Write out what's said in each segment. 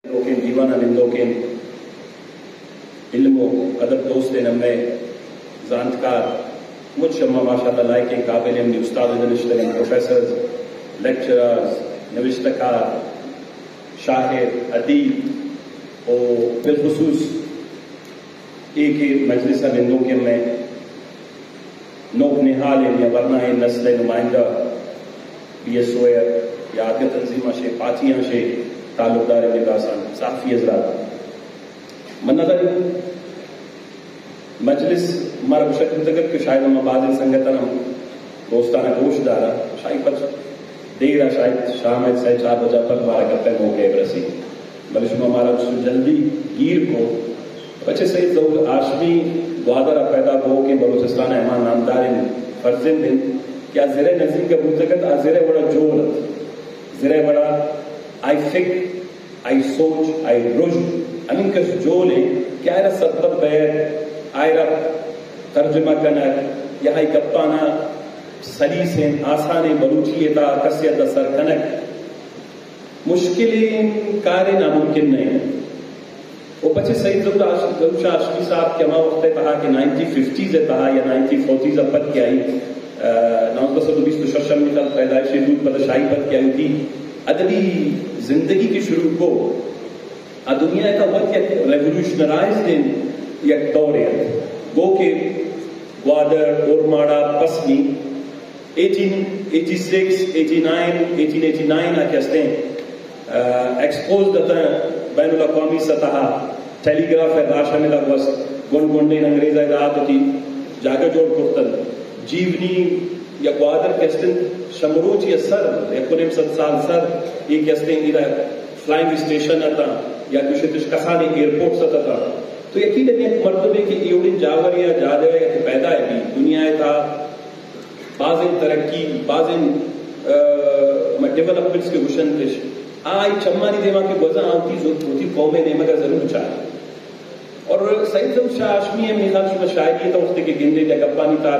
Dokin divana min dokin ilmu adab dost namme zantkar mujhamma mashallah like qabilin di ustad nishtarin professors lecturers navishtakar shahir adib اور بالخصوص ایک مجلس بندوں کے میں نوک نحال یا ورنہ نسل نمائندہ بی ایس او یا آدھے تنظیمہ سے پاچیاں سے تعلق دار نگاسان صحافی حضرات من نظر مجلس ہمارا شکل تک کہ شاید ہم بعض سنگتن ہم دوستانہ گوشت دارا شاید پر دیر شاید شام 4 بجے پر 12 گھنٹے موقع برسی بلکہ شما ہمارا جلدی گیر کو بچے سید ضرور آشمی گوادرہ پیدا ہو کے بلوچستان احمان نامدار فرزند دن کیا زرے نظیم کا بودکت زرے بڑا جول زرے بڑا آئی فکر آئی سوچ آئی رجل امین کس جول ہے کیا ایرہ سبت بیر آئرہ ترجمہ کنک یا آئی گپانا سلیس ہیں آسان بلوچیتا کسیت سر کنک مشکلیں کار ناممکن نہیں وہ بچے سعید ضرور آشمی صاحب کے ہمارا وقت کہا کہ 1950s کہا یا 1940s پت کیا آئی 1920 میں پیدائشی دودھ پتشاہی پت کیا تھی ادبی زندگی کی شروع کو دنیا کا وقت یک ریولوشنرائز دن یک دور ہے گو کہ گوادر اورماڑا پسمی 1886 89 1889 آکے ہستے ہیں ایکسپوز دتا بین الاقوامی سطح ٹیلی گراف ہے راشا میں لگوس گون گونڈین انگریز ادات ہوتی جاگہ جوڑ کرتن جیونی یا گوادر کیسٹن شمروچ یا سر یا کنیم 7 سال سر یہ کیسٹن ادھر فلائنگ اسٹیشن آتا یا کچھ کسانی ایئرپورٹ ستا تھا تو یقیناً ایک مرتبے کی ایوڑین جاور یا جادے یا پیدا ہے بھی دنیا تھا بعض ترقی بعض ڈیولپمنٹس کے گوشن تش آئی چمانی دیما کے وزن آتی ہوتی قومیں نے مگر ضرور چاہے اور سعید ضرور شاہ آشمی ہے میخال شما شاعری تا وقت کے گندے یا گپانی تا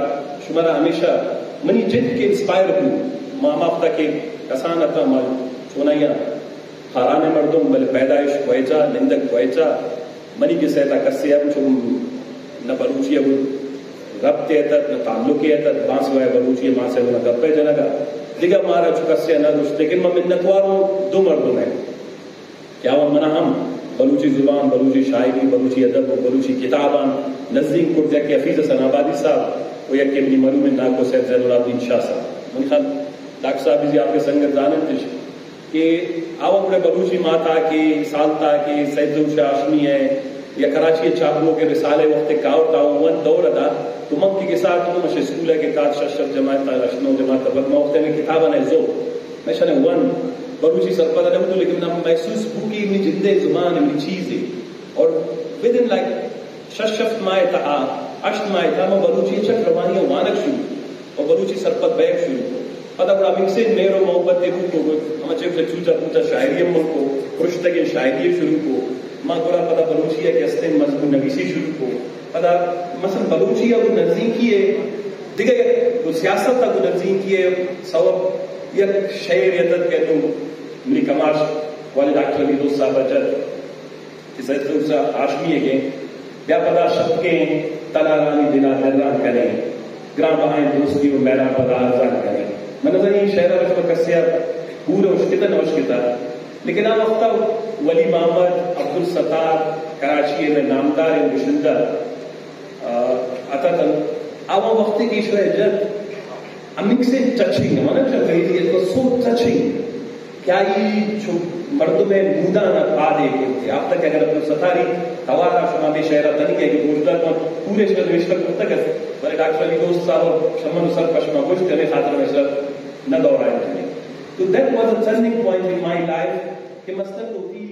شمارا ہمیشہ منی جد کے انسپائر ہوں ماما افتا کے کسان اتا مال چونایا حرانے مردم بل پیدائش کوئچا نندک کوئچا منی کے سیتا کسی ہے چون نہ بلوچی ہے رب تیتت نہ تعلق ایتت بانس ہوئے بلوچی ہے ماں سے انہا گپے جنگا دیگا مارا چکا سے نہ دوست لیکن میں منتواروں دو مردوں میں کیا وہ منہ ہم بلوچی زبان بلوچی شاعری بلوچی ادب بلوچی کتابان نزدیک کرتے کہ حفیظ حسن آبادی صاحب وہ یک ابنی مرو میں ناکو سید زید العابدین شاہ صاحب من خان ڈاکٹر صاحب بھی آپ کے سنگت زانت تش کہ آو اپنے بلوچی ماتا کی سالتا کی سید ضرور شاہ آشمی ہے یا کراچی چاپلوں کے رسالے وقت کاؤ تاؤ ون دور ادا تو منکی کے ساتھ تو مجھے اسکول ہے کہ کات ششر جماعت رشنو جماعت تبت موقتے میں کتابہ نے زو میں شانے ون بلوچی سرپتہ نہیں ہوتا لیکن میں محسوس بھوکی میں جندے زمان میں چیزیں اور within like ششفت مائے تا اشت مائے تا میں بلوچی چک روانیاں وانک شروع اور بلوچی سرپت بیک شروع پتہ بڑا من سے میرو محبت دیکھو کو ہمیں چیز چوچا پوچا شاعری ملک کو پرشتگی شاعری شروع کو ماں گولا پتہ بلوچی ہے کہ استے مضمون نویسی شروع کو پتہ مثلا بلوچی ہے وہ نظیم کیے دیگر وہ سیاست تا وہ نظیم کیے سواب یک شعر یدد کہتوں منی کماش والد ڈاکٹر علی دوست صاحب اجد کہ سید ضرور صاحب آشمی ہے کہ بیا پتہ شب کے تلا رانی دلا دران کریں گرام بہائیں دوستی و میرا پتہ آزان کریں میں نظر یہ شہرہ رجب کسیا پورے اشکتا نوشکتا لیکن آن وقتا ولی محمد عبدالستار کراچی میں نامدار بشندہ آتا تھا آوان وقتی کی شوئے جد امک سے ٹچنگ ہے مانا چاہتا ہے یہ تو سو ٹچنگ کیا یہ جو مردوں میں مودا نہ پا دے گئے آپ تک اگر عبدالستاری توارا شما میں شہرہ تنی ہے کہ گوشدہ تو پورے شہر نوشتہ کرتا ہے بلے ڈاکٹر علی دوست صاحب شمن سر پشما گوشت کرنے خاطر میں سر نہ دورائیں کرنے تو that was a turning point in my life کہ مستقل ہوتی